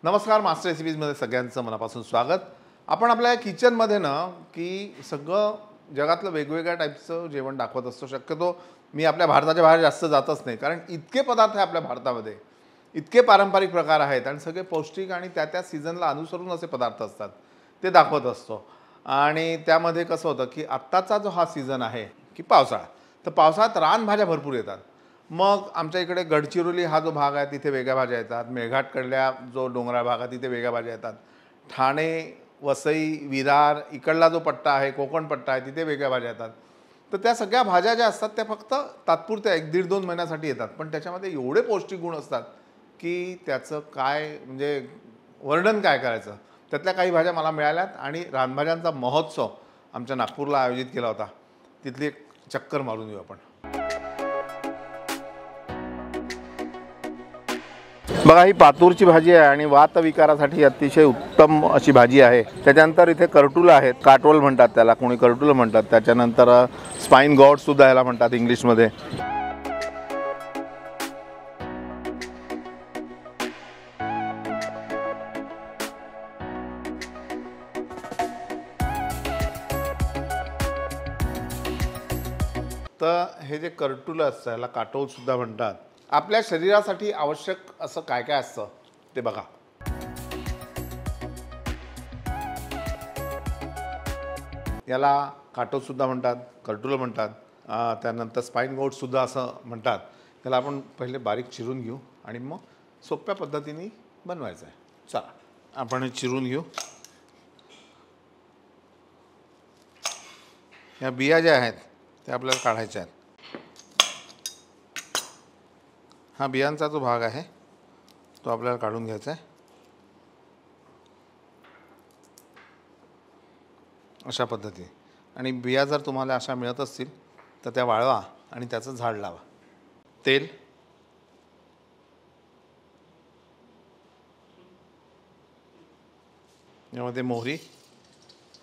नमस्कार, मास्टर रेसिपीजमध्ये सगळ्यांचं मनापासून स्वागत. आपण आपल्या किचनमध्ये ना की सगळं जगातलं वेगवेगळ्या टाईपचं जेवण दाखवत असतो. शक्यतो मी आपल्या भारताच्या बाहेर जास्त जातच नाही, कारण इतके पदार्थ आहे आपल्या भारतामध्ये, इतके पारंपरिक प्रकार आहेत आणि सगळे पौष्टिक आणि त्या सीझनला अनुसरून असे पदार्थ असतात ते दाखवत असतो. आणि त्यामध्ये कसं होतं की आत्ताचा जो हा सीझन आहे की पावसाळा, तर पावसाळ्यात रानभाज्या भरपूर येतात. मग आमच्या इकडे गडचिरोली हा जो भाग आहे तिथे वेगळ्या भाज्या येतात. मेळघाटकडल्या जो डोंगराळ भाग आहे तिथे वेगळ्या भाज्या येतात. ठाणे, वसई, विरार इकडला जो पट्टा आहे, कोकण पट्टा आहे, तिथे वेगळ्या भाज्या येतात. तर त्या सगळ्या भाज्या ज्या असतात त्या फक्त तात्पुरत्या 1-1.5-2 महिन्यासाठी येतात, पण त्याच्यामध्ये एवढे पौष्टिक गुण असतात की त्याचं काय म्हणजे वर्णन काय करायचं. त्यातल्या काही भाज्या मला मिळाल्यात आणि रानभाज्यांचा महोत्सव आमच्या नागपूरला आयोजित केला होता. तिथली एक चक्कर मारून येऊ आपण. बघा, ही पातूरची भाजी आहे आणि वातविकारासाठी अतिशय उत्तम अशी भाजी आहे. त्याच्यानंतर इथे करटुलं आहेत, काटवल म्हणतात त्याला, कोणी करटुलं म्हणतात. त्याच्यानंतर स्पाइन गॉड सुद्धा याला म्हणतात इंग्लिशमध्ये. तर हे जे करटुलं असतं याला काटोल सुद्धा म्हणतात. आपल्या शरीरासाठी आवश्यक असं काय काय असतं ते बघा. याला काटोल सुद्धा म्हणतात, करटुलं म्हणतात. त्यानंतर स्पाइन गोट सुद्धा असं म्हणतात. त्याला आपण पहिले बारीक चिरून घेऊ आणि मग सोप्या पद्धतीने बनवायचं आहे. चला आपण हे चिरून घेऊ. या बिया ज्या आहेत त्या आपल्याला काढायच्या आहेत. हा बियांचा जो भाग आहे तो आपल्याला काढून घ्यायचा आहे अशा पद्धतीने. आणि बिया जर तुम्हाला अशा मिळत असतील तर त्या वाळवा आणि त्याचं झाड लावा. तेल, यामध्ये मोहरी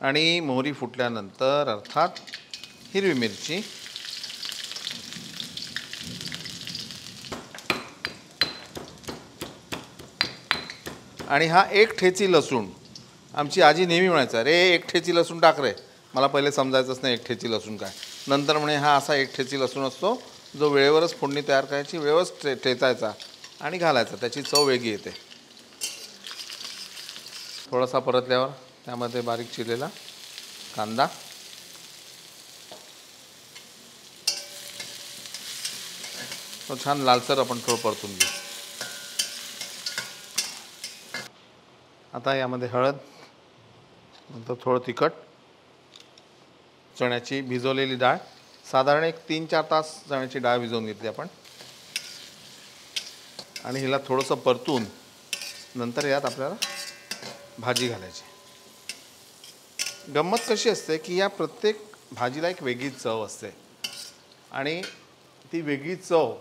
आणि मोहरी फुटल्यानंतर अर्थात हिरवी मिरची, आणि हा एक ठेची लसूण. आमची आजी नेहमी म्हणायचं, रे एक ठेची लसूण टाक रे. मला पहिले समजायचंच नाही एक ठेची लसूण काय. नंतर म्हणे हा असा एक ठेची लसूण असतो जो वेळेवरच फोडणी तयार करायची, वेळेवरच ठेचायचा आणि घालायचा, त्याची चव वेगळी येते. थोडासा परतल्यावर त्यामध्ये बारीक चिरलेला कांदा, तो छान लालसर आपण थोडं परतून घेऊ. आता यामध्ये हळद, नंतर थोडं तिखट, चण्याची भिजवलेली डाळ. साधारण एक 3-4 तास चण्याची डाळ भिजवून घेतली आपण आणि हिला थोडंसं परतून नंतर यात आपल्याला भाजी घालायची. गंमत कशी असते की या प्रत्येक भाजीला एक वेगळी चव असते आणि ती वेगळी चव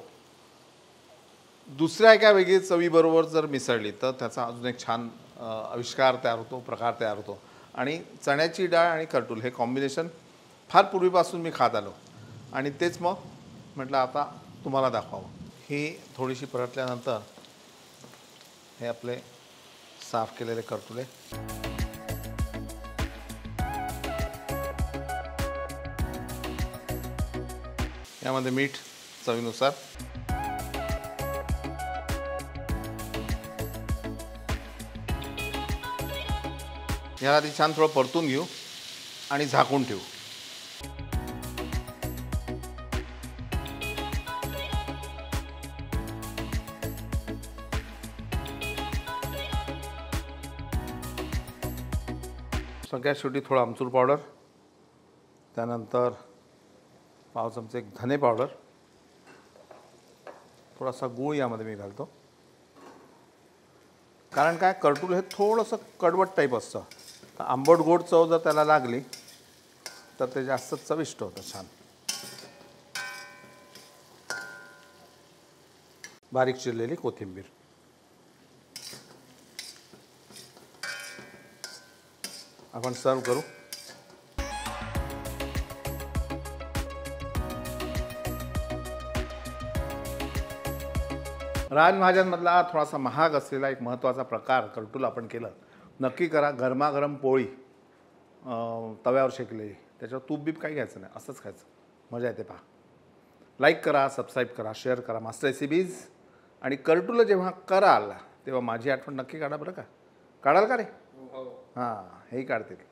दुसऱ्या एका वेगळी चवीबरोबर जर मिसळली तर त्याचा अजून एक छान आविष्कार तयार होतो, प्रकार तयार होतो. आणि चण्याची डाळ आणि करटूल हे कॉम्बिनेशन फार पूर्वीपासून मी खात आलो आणि तेच मग म्हटलं आता तुम्हाला दाखवावं. ही थोडीशी परतल्यानंतर हे आपले साफ केलेले करटुले, यामध्ये मीठ चवीनुसार, याला आधी छान थोडं परतून घेऊ आणि झाकून ठेवू. सगळ्यात शेवटी थोडं आमचूर पावडर, त्यानंतर पाव चमचे धने पावडर, थोडासा गूळ यामध्ये मी घालतो. कारण काय, करटूल हे थोडंसं कडवट टाईप असतं. तर आंबट गोड चव जर त्याला लागली तर ते जास्त चविष्ट होतं छान. बारीक चिरलेली कोथिंबीर, आपण सर्व करू. रानभाज्यांमधला थोडासा महाग असलेला एक महत्त्वाचा प्रकार कर्टूल आपण केलं. नक्की करा. गरमागरम पोळी तव्यावर शेकलेली, त्याच्यावर तूप बीप काही घ्यायचं नाही, असंच खायचं. मजा येते. पहा, लाईक करा, सबस्क्राईब करा, शेअर करा मास्टर रेसिपीज. आणि कर्टूला जेव्हा कराल तेव्हा माझी आठवण नक्की काढा बरं का. काढाल का रे? हां, हेही काढतील.